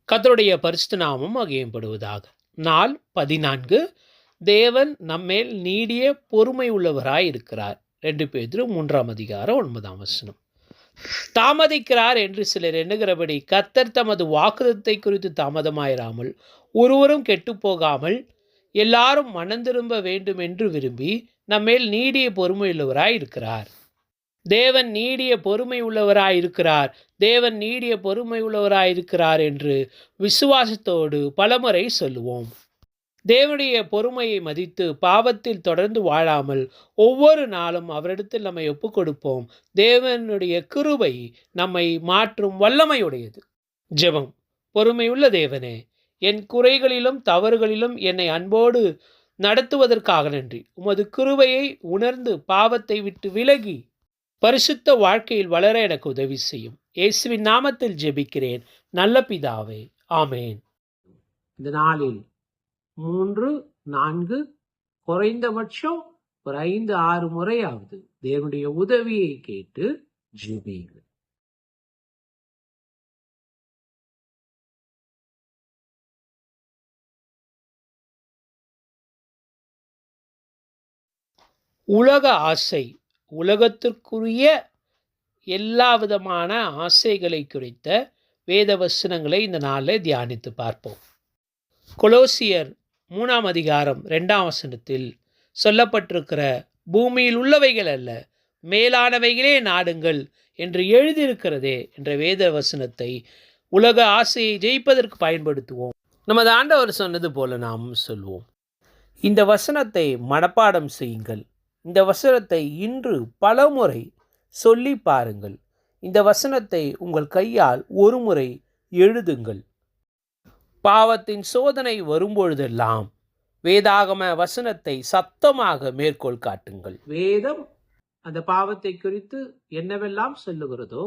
கர்த்தருடைய பரிசுத்த நாமம் மகிமைப்படுவதாக. நாள் 14. தேவன் நம்மேல் நீடிய பொறுமை உள்ளவராய் இருக்கிறார். 2 பேதுரு 3 அதிகாரம் 9 தாமதிக்கிறார் என்று சிலர் எண்ணுகிறபடி கர்த்தர் தமது வாக்குத்தத்தை குறித்து தாமதமாயிராமல் ஒருவரும் கெட்டுப்போகாமல் எல்லாரும் மனந்திரும்ப வேண்டும் என்று விரும்பி நம்மேல் நீடிய பொறுமை உள்ளவராய் இருக்கிறார். தேவன் நீடிய பொறுமை உள்ளவராய் இருக்கிறார், தேவன் நீடிய பொறுமை உள்ளவராய் இருக்கிறார் என்று விசுவாசத்தோடு பலமுறை சொல்லுவோம். தேவனுடைய பொறுமையை மதித்து பாவத்தில் தொடர்ந்து வாழாமல் ஒவ்வொரு நாளும் அவரிடத்தில் நம்மை ஒப்புக் கொடுப்போம். தேவனுடைய கிருபை நம்மை மாற்றும் வல்லமையுடையது. ஜெபம். பொறுமையுள்ள தேவனே, என் குறைகளிலும் தவறுகளிலும் என்னை அன்போடு நடத்துவதற்காக நன்றி. உமது கிருபையை உணர்ந்து பாவத்தை விட்டு விலகி பரிசுத்த வாழ்க்கையில் வளர எனக்கு உதவி செய்யும். இயேசுவின் நாமத்தில் ஜெபிக்கிறேன் நல்ல பிதாவே, ஆமேன். இந்த நாளில் 3, 4 குறைந்தபட்சம் ஒரு 5, 6 முறையாவது தேவனுடைய உதவியை கேட்டு ஜெபியுங்கள். உலக ஆசை, உலகத்திற்குரிய எல்லா விதமான ஆசைகளை குறித்த வேத வசனங்களை இந்த நாளில் தியானித்து பார்ப்போம். கொலோசியர் 3 அதிகாரம் 2 சொல்லப்பட்டிருக்கிற பூமியில் உள்ளவைகள் அல்ல மேலானவைகளே நாடுங்கள் என்று எழுதியிருக்கிறதே என்ற வேத வசனத்தை உலக ஆசையை ஜெயிப்பதற்கு பயன்படுத்துவோம். நமது ஆண்டவர் சொன்னது போல நாம் சொல்வோம். இந்த வசனத்தை மனப்பாடம் செய்யுங்கள். இந்த வசனத்தை இன்று பலமுறை சொல்லி பாருங்கள். இந்த வசனத்தை உங்கள் கையால் ஒரு முறை எழுதுங்கள். பாவத்தின் சோதனை வரும்பொழுதெல்லாம் வேதாகம வசனத்தை சத்தமாக மேற்கோள் காட்டுங்கள். வேதம் அந்த பாவத்தை குறித்து என்னவெல்லாம் சொல்லுகிறதோ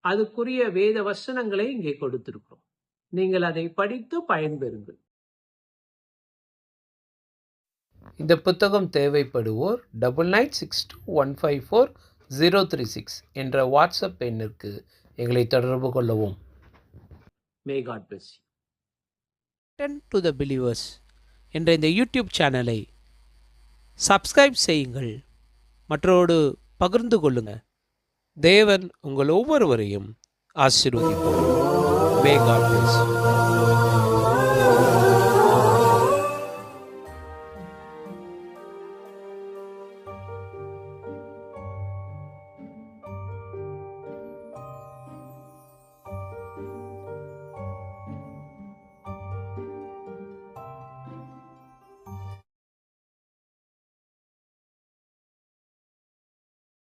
அதுக்குரிய வேத வசனங்களை இங்கே கொடுத்திருக்கிறோம். நீங்கள் அதை படித்து பயன்பெறுங்கள். இந்த புத்தகம் தேவைப்படுவோர் 9962154036 என்ற வாட்ஸ்அப் எண்ணிற்கு எங்களை தொடர்பு கொள்ளவும். May God bless you. Turn to the Believers என்ற இந்த யூடியூப் சேனலை சப்ஸ்கிரைப் செய்யுங்கள், மற்றோடு பகிர்ந்து கொள்ளுங்கள். தேவன் உங்கள் ஒவ்வொருவரையும் ஆசீர்வதிப்பார். May God bless you.